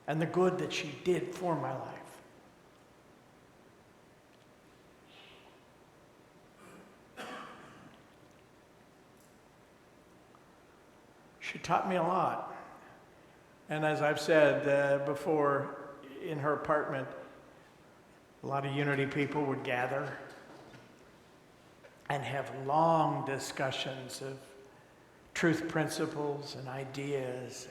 and the good that she did for my life. She taught me a lot. And as I've said before, in her apartment, a lot of Unity people would gather and have long discussions of truth principles and ideas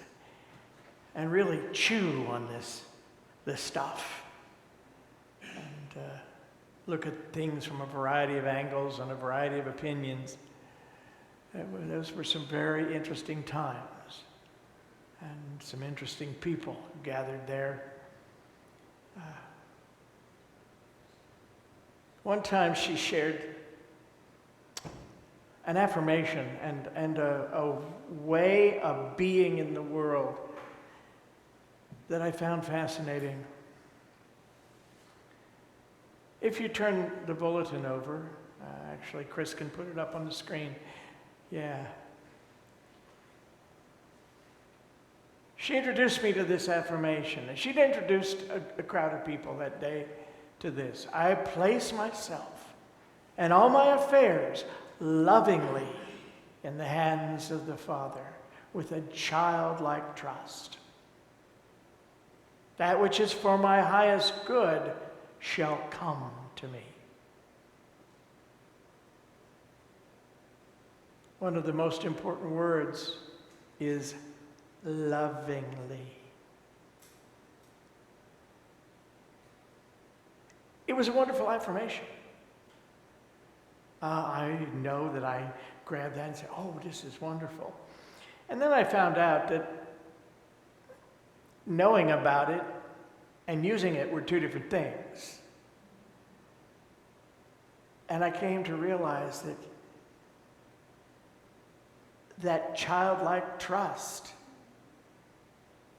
and really chew on this stuff and look at things from a variety of angles and a variety of opinions. Those were some very interesting times and some interesting people gathered there. One time she shared an affirmation and a way of being in the world that I found fascinating. If you turn the bulletin over, actually Chris can put it up on the screen. Yeah. She introduced me to this affirmation, and she'd introduced a crowd of people that day to this. I place myself and all my affairs lovingly in the hands of the Father with a childlike trust. That which is for my highest good shall come to me. One of the most important words is lovingly. It was a wonderful affirmation. I know that I grabbed that and said, oh, this is wonderful. And then I found out that knowing about it and using it were two different things. And I came to realize that childlike trust,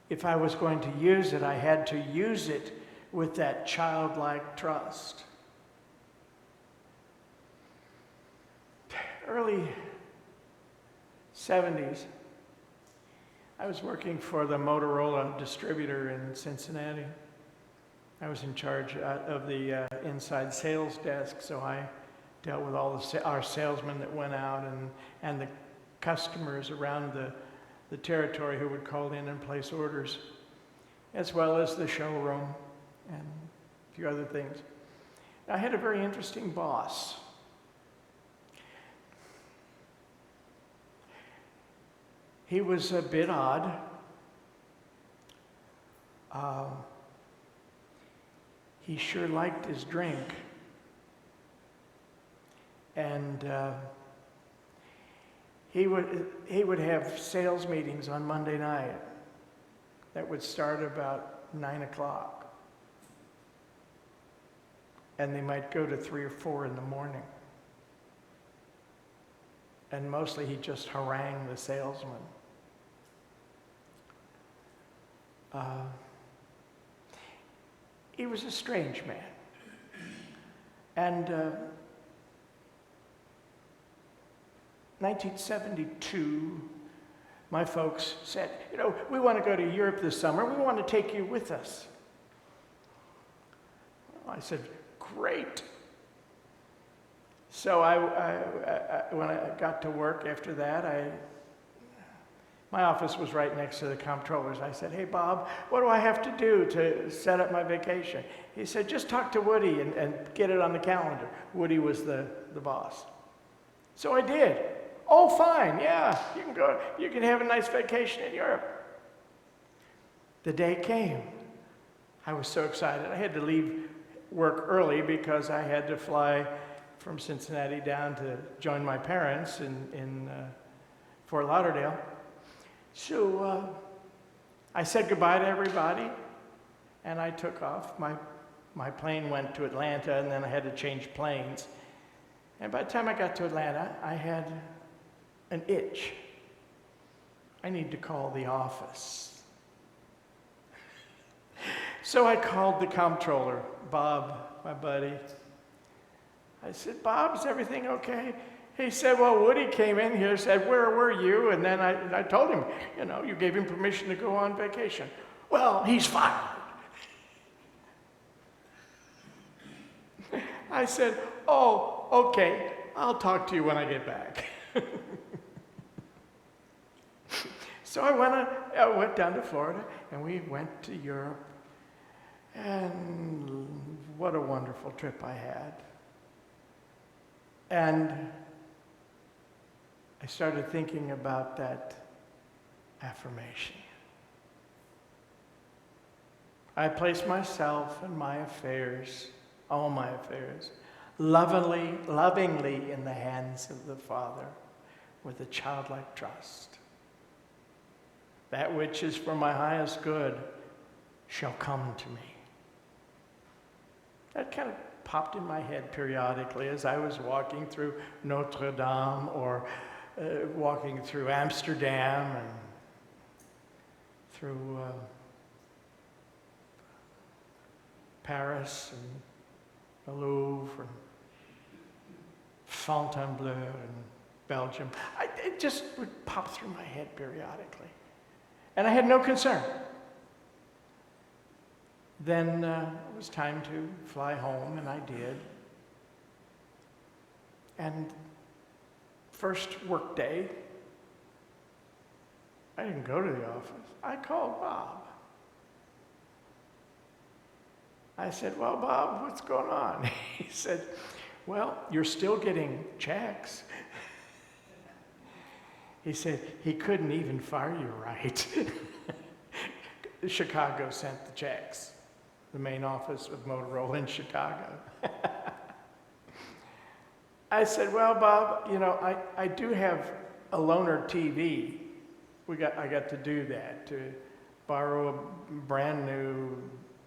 if I was going to use it, I had to use it with that childlike trust. Early 70s, I was working for the Motorola distributor in Cincinnati. I was in charge of the inside sales desk, so I dealt with all our salesmen that went out and the customers around the territory who would call in and place orders, as well as the showroom and a few other things. I had a very interesting boss. He was a bit odd. He sure liked his drink. And he would have sales meetings on Monday night that would start about 9 o'clock. And they might go to 3 or 4 in the morning. And mostly he just harangued the salesman. He was a strange man. And 1972, my folks said, we want to go to Europe this summer. We want to take you with us. Well, I said, great. So when I got to work after that, my office was right next to the comptroller's. I said, hey, Bob, what do I have to do to set up my vacation? He said, just talk to Woody and get it on the calendar. Woody was the boss. So I did. Oh, fine, yeah, you can go. You can have a nice vacation in Europe. The day came. I was so excited. I had to leave work early because I had to fly from Cincinnati down to join my parents in Fort Lauderdale. So I said goodbye to everybody, and I took off. My plane went to Atlanta, and then I had to change planes. And by the time I got to Atlanta, I had an itch. I need to call the office. So I called the comptroller, Bob, my buddy. I said, Bob, is everything okay? He said, well, Woody came in here, said, where were you? And then I told him, you gave him permission to go on vacation. Well, he's fired. I said, oh, okay, I'll talk to you when I get back. So I went down to Florida, and we went to Europe, and what a wonderful trip I had. And I started thinking about that affirmation. I place myself and my affairs, all my affairs, lovingly in the hands of the Father with a childlike trust. That which is for my highest good shall come to me. That kind of popped in my head periodically as I was walking through Notre Dame or walking through Amsterdam and through Paris and the Louvre and Fontainebleau and Belgium. It just would pop through my head periodically. And I had no concern. Then it was time to fly home, and I did. And first work day, I didn't go to the office. I called Bob. I said, well, Bob, what's going on? He said, well, you're still getting checks. He said, he couldn't even fire you right. Chicago sent the checks, the main office of Motorola in Chicago. I said, well, Bob, you know, I do have a loaner TV. I got to do that, to borrow a brand new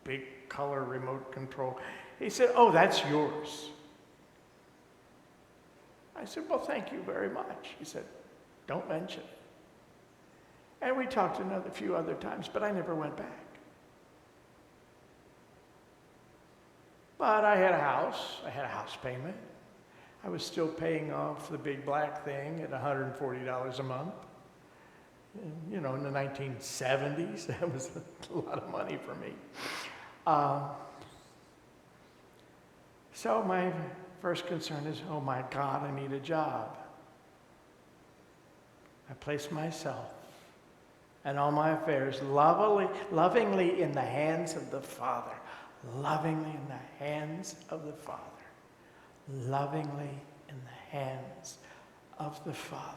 big color remote control. He said, oh, that's yours. I said, well, thank you very much. He said, don't mention it. And we talked a few other times, but I never went back. But I had a house payment. I was still paying off the big black thing at $140 a month. And, you know, in the 1970s, that was a lot of money for me. So my first concern is, oh my God, I need a job. I place myself and all my affairs lovingly in the hands of the Father. Lovingly in the hands of the Father. Lovingly in the hands of the Father.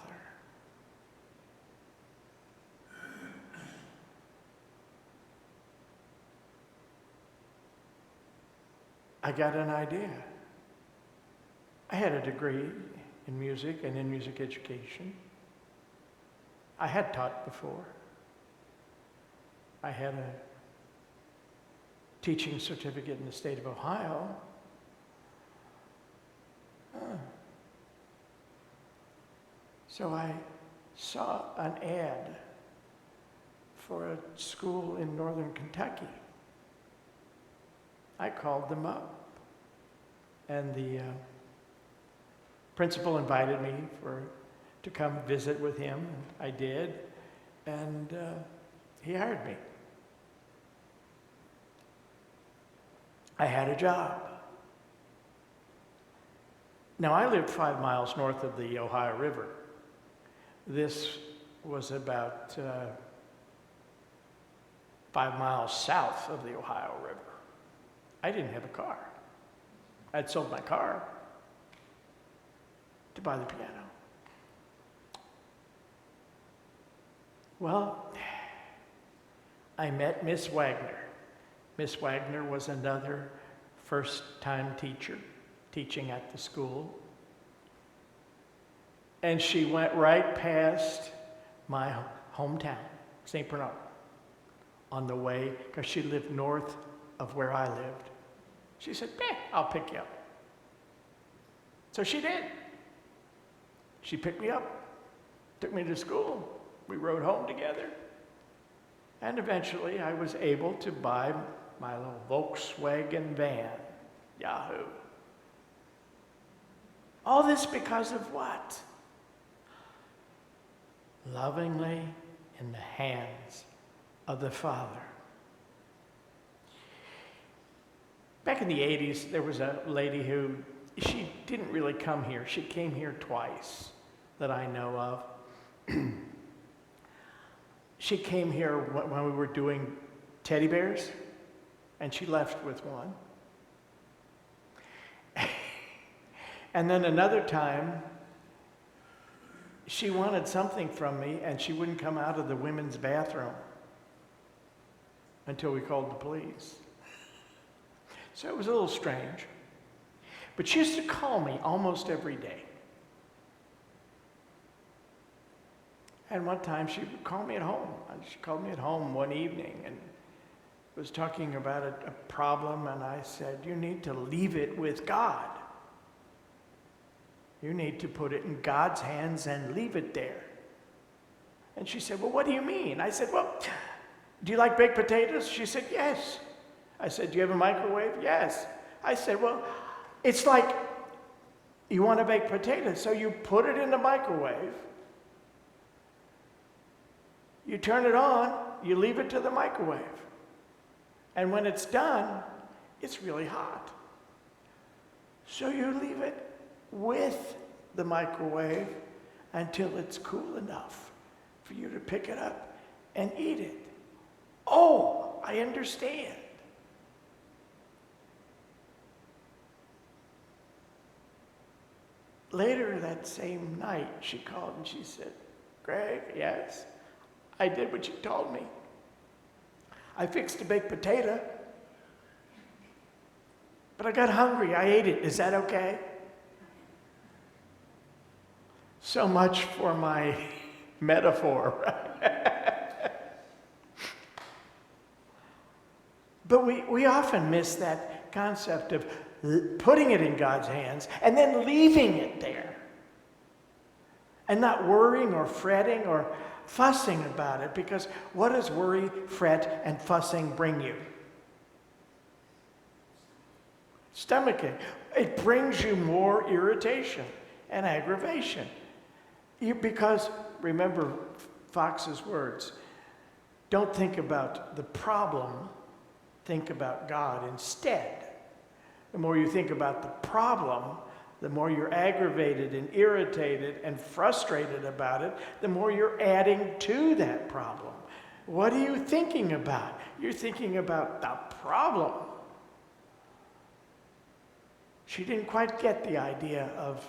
I got an idea. I had a degree in music and in music education. I had taught before. I had a teaching certificate in the state of Ohio. So I saw an ad for a school in northern Kentucky. I called them up, and the principal invited me to come visit with him. I did, and he hired me. I had a job. Now, I lived 5 miles north of the Ohio River. This was about 5 miles south of the Ohio River. I didn't have a car. I'd sold my car to buy the piano. Well, I met Miss Wagner. Miss Wagner was another first-time teacher teaching at the school. And she went right past my hometown, St. Bernard, on the way, because she lived north of where I lived. She said, I'll pick you up. So she did. She picked me up, took me to school. We rode home together. And eventually I was able to buy my little Volkswagen van. Yahoo. All this because of what? Lovingly in the hands of the Father. Back in the 80s, there was a lady who, she didn't really come here. She came here twice that I know of. She came here when we were doing teddy bears, and she left with one. And then another time, she wanted something from me, and she wouldn't come out of the women's bathroom until we called the police. So it was a little strange. But she used to call me almost every day. And one time she would call me at home. She called me at home one evening and was talking about a problem, and I said, you need to leave it with God. You need to put it in God's hands and leave it there. And she said, well, what do you mean? I said, well, do you like baked potatoes? She said, yes. I said, do you have a microwave? Yes. I said, well, it's like you want to bake potatoes, so you put it in the microwave, you turn it on, you leave it to the microwave. And when it's done, it's really hot. So you leave it with the microwave until it's cool enough for you to pick it up and eat it. Oh, I understand. Later that same night, she called and she said, Greg, yes, I did what you told me. I fixed a baked potato, but I got hungry. I ate it. Is that okay? So much for my metaphor. But we often miss that concept of putting it in God's hands and then leaving it there and not worrying or fretting or fussing about it, because what does worry, fret, and fussing bring you? Stomachache. It brings you more irritation and aggravation. Because, remember Fox's words, don't think about the problem, think about God instead. The more you think about the problem, the more you're aggravated and irritated and frustrated about it, the more you're adding to that problem. What are you thinking about? You're thinking about the problem. She didn't quite get the idea of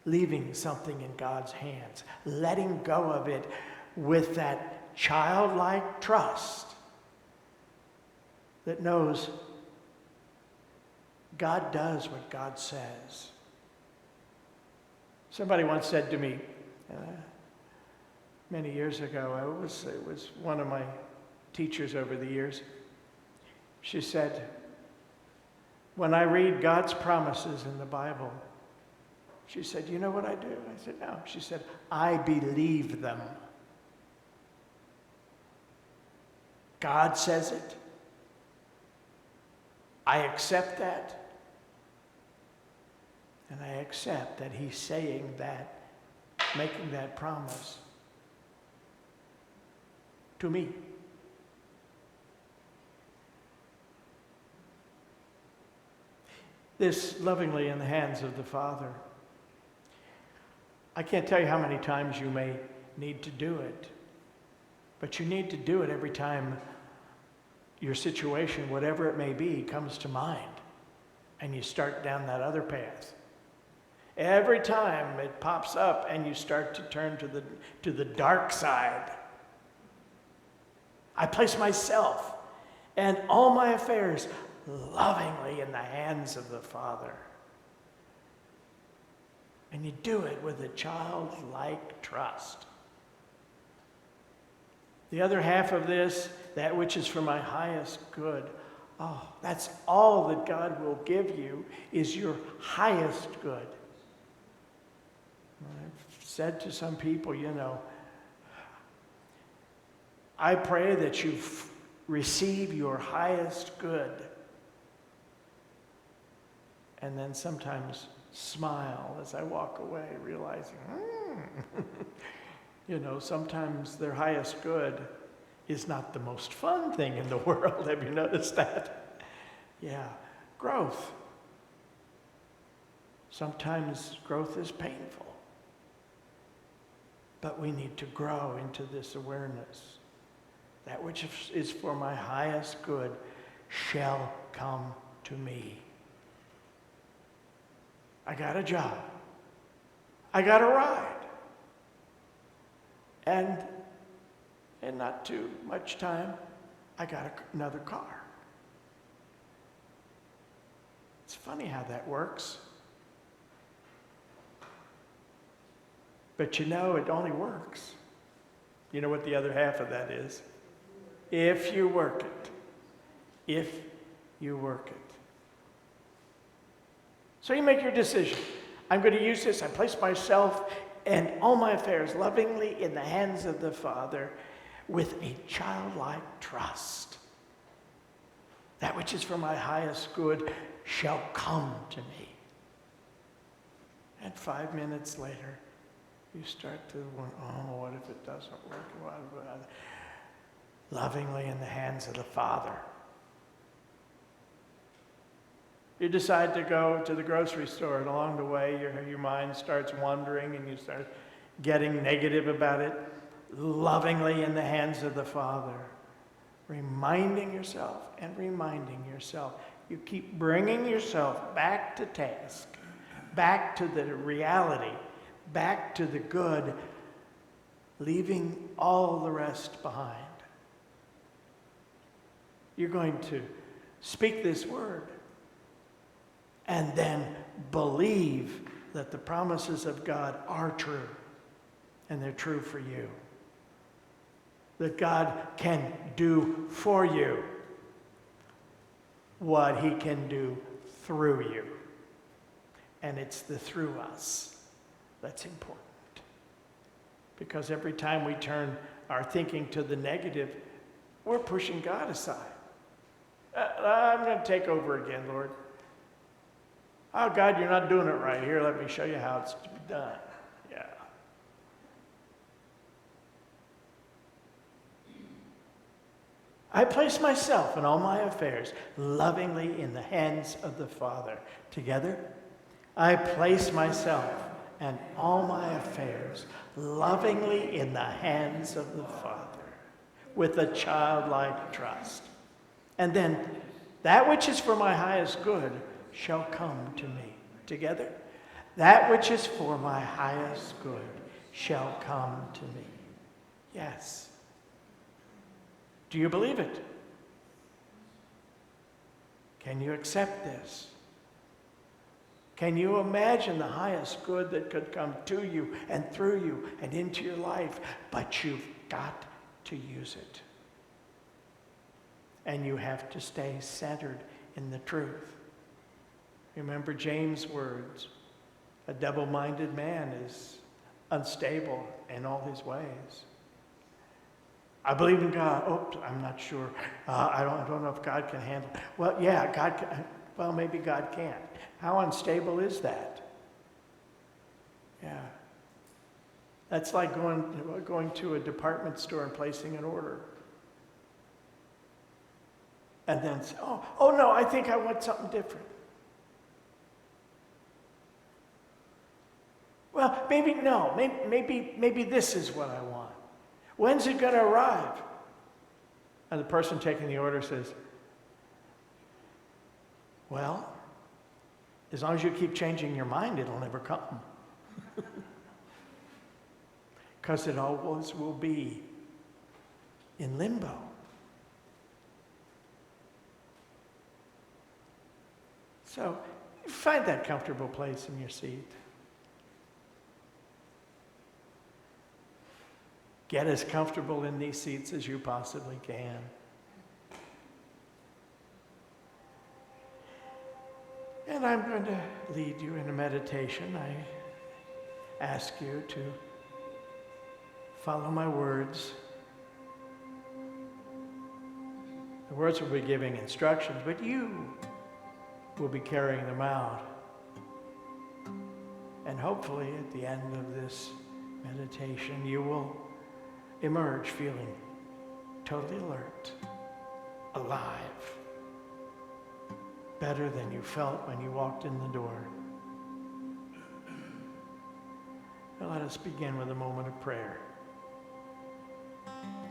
leaving something in God's hands, letting go of it with that childlike trust that knows God does what God says. Somebody once said to me many years ago, it was one of my teachers over the years. She said, when I read God's promises in the Bible, she said, you know what I do? I said, no. She said, I believe them. God says it. I accept that. And I accept that he's saying that, making that promise to me. This lovingly in the hands of the Father. I can't tell you how many times you may need to do it, but you need to do it every time your situation, whatever it may be, comes to mind, and you start down that other path. Every time it pops up and you start to turn to the dark side, I place myself and all my affairs lovingly in the hands of the Father. And you do it with a childlike trust. The other half of this, that which is for my highest good, oh, that's all that God will give you, is your highest good. I've said to some people, I pray that you receive your highest good, and then sometimes smile as I walk away, realizing, sometimes their highest good is not the most fun thing in the world. Have you noticed that? Yeah, growth. Sometimes growth is painful. But we need to grow into this awareness. That which is for my highest good shall come to me. I got a job. I got a ride. And in not too much time, I got another car. It's funny how that works. But you know, it only works. You know what the other half of that is? If you work it. If you work it. So you make your decision. I'm going to use this. I place myself and all my affairs lovingly in the hands of the Father with a childlike trust. That which is for my highest good shall come to me. And 5 minutes later, you start to wonder, oh, what if it doesn't work? Lovingly in the hands of the Father. You decide to go to the grocery store, and along the way, your mind starts wandering, and you start getting negative about it. Lovingly in the hands of the Father. Reminding yourself and reminding yourself. You keep bringing yourself back to task, back to the reality, back to the good, leaving all the rest behind. You're going to speak this word and then believe that the promises of God are true and they're true for you. That God can do for you what he can do through you. And it's the through us that's important. Because every time we turn our thinking to the negative, we're pushing God aside. I'm going to take over again, Lord. Oh, God, you're not doing it right. Here, let me show you how it's to be done. Yeah. I place myself and all my affairs lovingly in the hands of the Father. Together, I place myself and all my affairs lovingly in the hands of the Father with a childlike trust. And then that which is for my highest good shall come to me. Together, that which is for my highest good shall come to me. Yes. Do you believe it? Can you accept this? Can you imagine the highest good that could come to you and through you and into your life? But you've got to use it. And you have to stay centered in the truth. Remember James' words, a double-minded man is unstable in all his ways. I believe in God. Oops, I'm not sure. I don't know if God can handle it. Well, yeah, God can. Well, maybe God can't. How unstable is that? Yeah. That's like going to a department store and placing an order. And then say, oh no, I think I want something different. Well, maybe no. Maybe this is what I want. When's it going to arrive? And the person taking the order says, well, as long as you keep changing your mind, it'll never come. Because it always will be in limbo. So find that comfortable place in your seat. Get as comfortable in these seats as you possibly can. And I'm going to lead you in a meditation. I ask you to follow my words. The words will be giving instructions, but you will be carrying them out. And hopefully at the end of this meditation, you will emerge feeling totally alert, alive, better than you felt when you walked in the door. Now let us begin with a moment of prayer.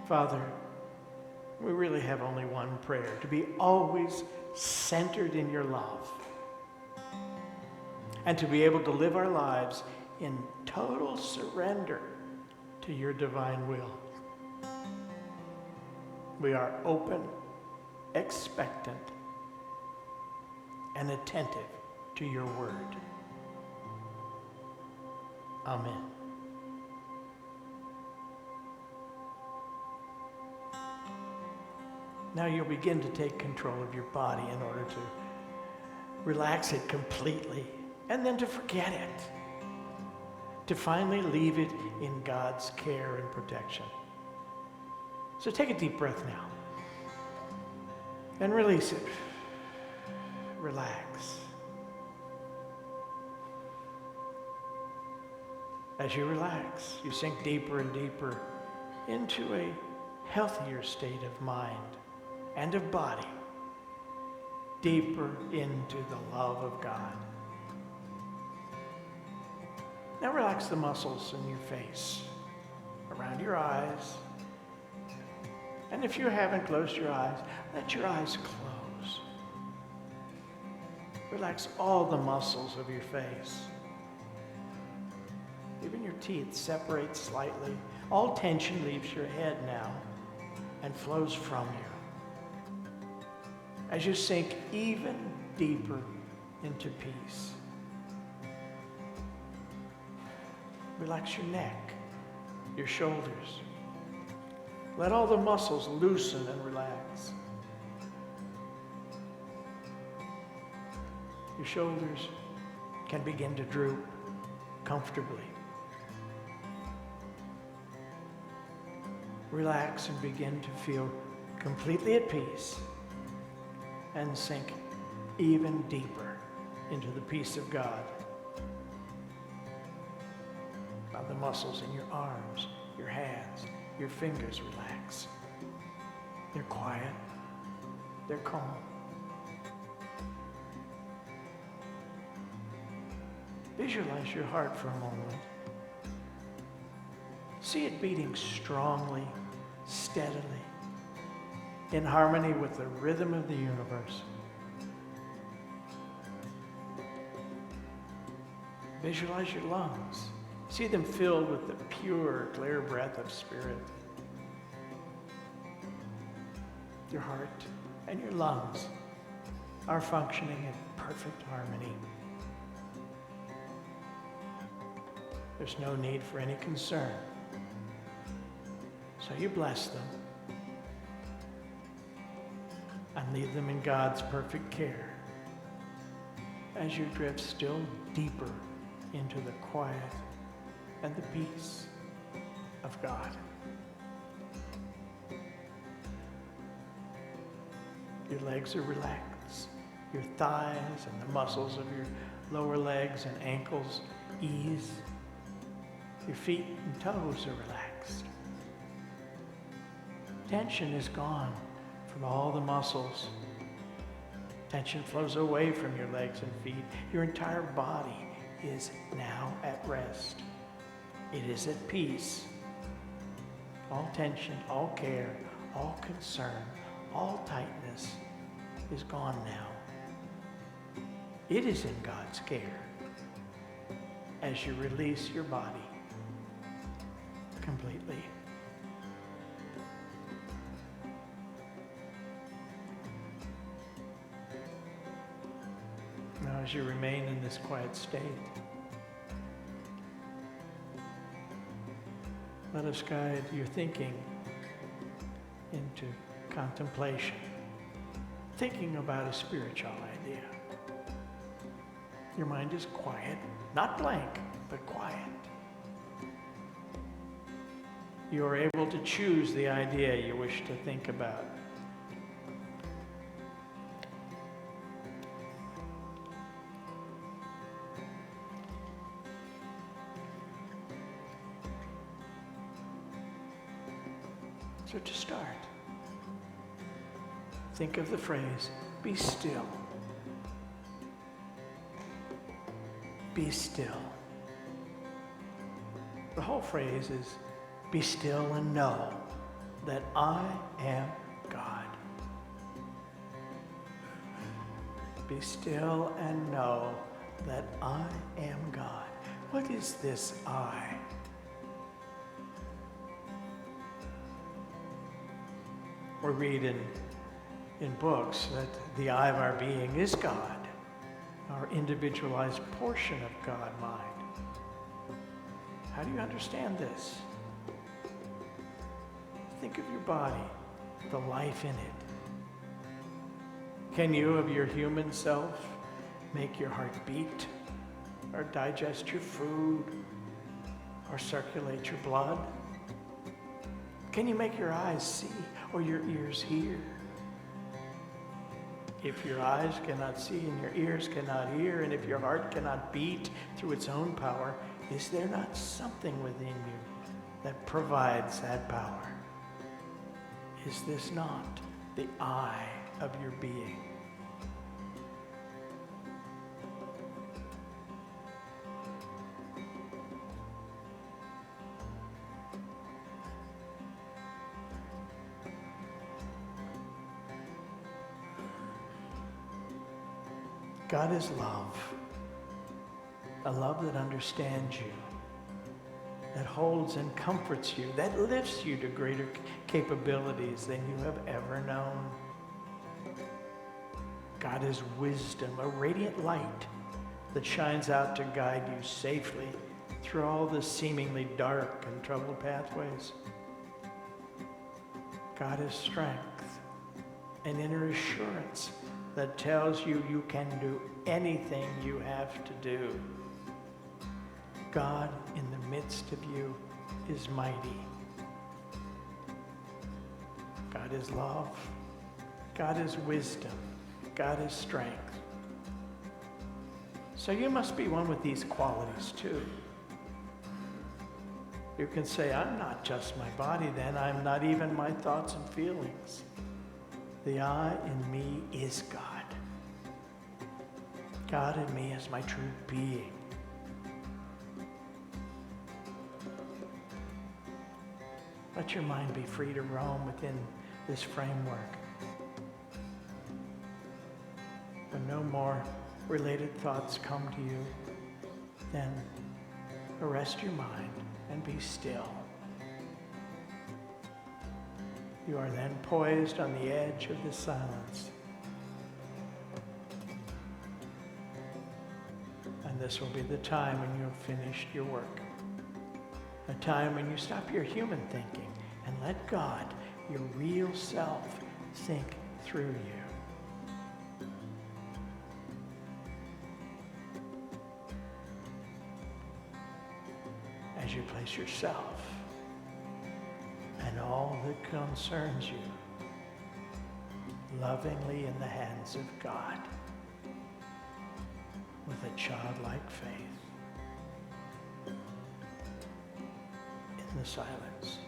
Father, we really have only one prayer, to be always centered in your love and to be able to live our lives in total surrender to your divine will. We are open, expectant, and attentive to your word. Amen. Now you'll begin to take control of your body in order to relax it completely and then to forget it, to finally leave it in God's care and protection. So take a deep breath now and release it. Relax. As you relax, you sink deeper and deeper into a healthier state of mind and of body, deeper into the love of God. Now relax the muscles in your face, around your eyes. And if you haven't closed your eyes, let your eyes close. Relax all the muscles of your face. Even your teeth separate slightly. All tension leaves your head now and flows from you as you sink even deeper into peace. Relax your neck, your shoulders. Let all the muscles loosen and relax. Your shoulders can begin to droop comfortably. Relax and begin to feel completely at peace and sink even deeper into the peace of God. Now the muscles in your arms, your hands, your fingers relax. They're quiet. They're calm. Visualize your heart for a moment. See it beating strongly, steadily, in harmony with the rhythm of the universe. Visualize your lungs. See them filled with the pure, clear breath of spirit. Your heart and your lungs are functioning in perfect harmony. There's no need for any concern. So you bless them and leave them in God's perfect care as you drift still deeper into the quiet and the peace of God. Your legs are relaxed. Your thighs and the muscles of your lower legs and ankles ease. Your feet and toes are relaxed. Tension is gone from all the muscles. Tension flows away from your legs and feet. Your entire body is now at rest. It is at peace. All tension, all care, all concern, all tightness is gone now. It is in God's care as you release your body completely. Now, as you remain in this quiet state, let us guide your thinking into contemplation, thinking about a spiritual idea. Your mind is quiet, not blank, but quiet. You are able to choose the idea you wish to think about. So to start, think of the phrase, "Be still be still. The whole phrase is, be still and know that I am God. Be still and know that I am God. What is this I? We read in books that the I of our being is God, our individualized portion of God mind. How do you understand this? Think of your body, the life in it. Can you, of your human self, make your heart beat, or digest your food, or circulate your blood? Can you make your eyes see, or your ears hear? If your eyes cannot see and your ears cannot hear, and if your heart cannot beat through its own power, is there not something within you that provides that power? Is this not the I of your being? God is love, a love that understands you, that holds and comforts you, that lifts you to greater capabilities than you have ever known. God is wisdom, a radiant light that shines out to guide you safely through all the seemingly dark and troubled pathways. God is strength, an inner assurance that tells you you can do anything you have to do. God in the midst of you is mighty. God is love. God is wisdom. God is strength. So you must be one with these qualities too. You can say, I'm not just my body then. I'm not even my thoughts and feelings. The I in me is God. God in me is my true being. Let your mind be free to roam within this framework. When no more related thoughts come to you, then arrest your mind and be still. You are then poised on the edge of the silence. And this will be the time when you have finished your work. A time when you stop your human thinking and let God, your real self, think through you. As you place yourself and all that concerns you lovingly in the hands of God with a childlike faith in the silence.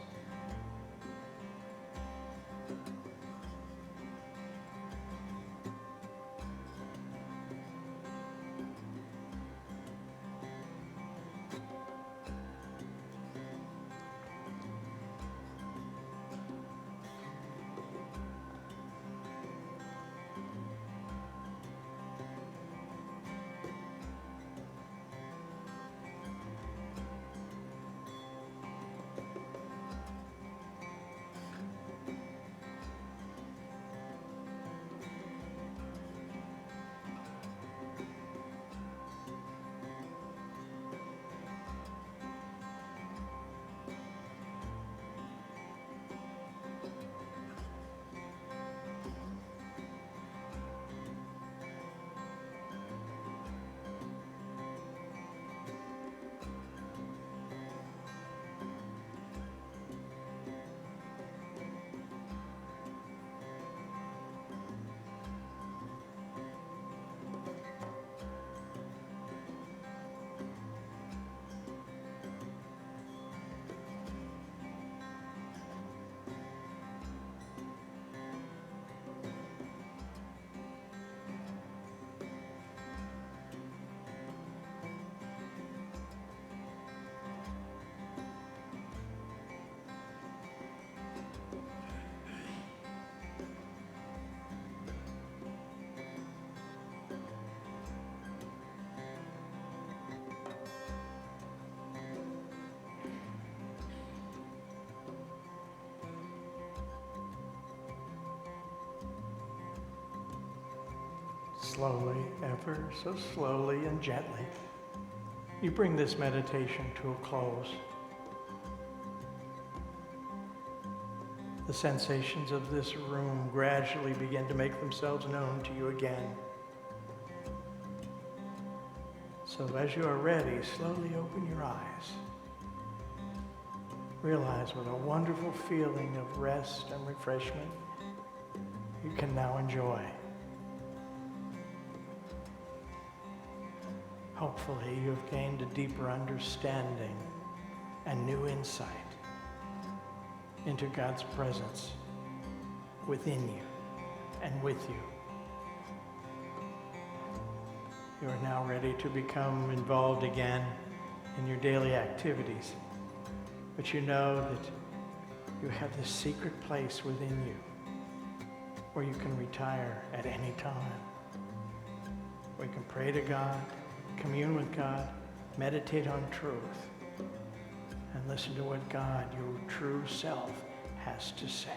slowly, ever so slowly and gently, you bring this meditation to a close. The sensations of this room gradually begin to make themselves known to you again. So as you are ready, slowly open your eyes. Realize what a wonderful feeling of rest and refreshment you can now enjoy. Hopefully you have gained a deeper understanding and new insight into God's presence within you and with you. You are now ready to become involved again in your daily activities, but you know that you have this secret place within you where you can retire at any time, where you can pray to God, commune with God, meditate on truth, and listen to what God, your true self, has to say.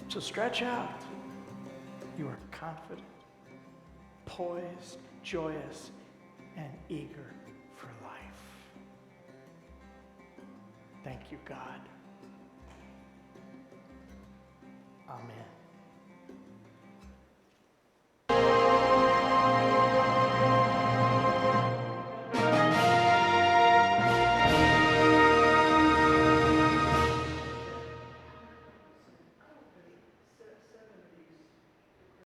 So stretch out. You are confident, poised, joyous, and eager for life. Thank you, God. Amen.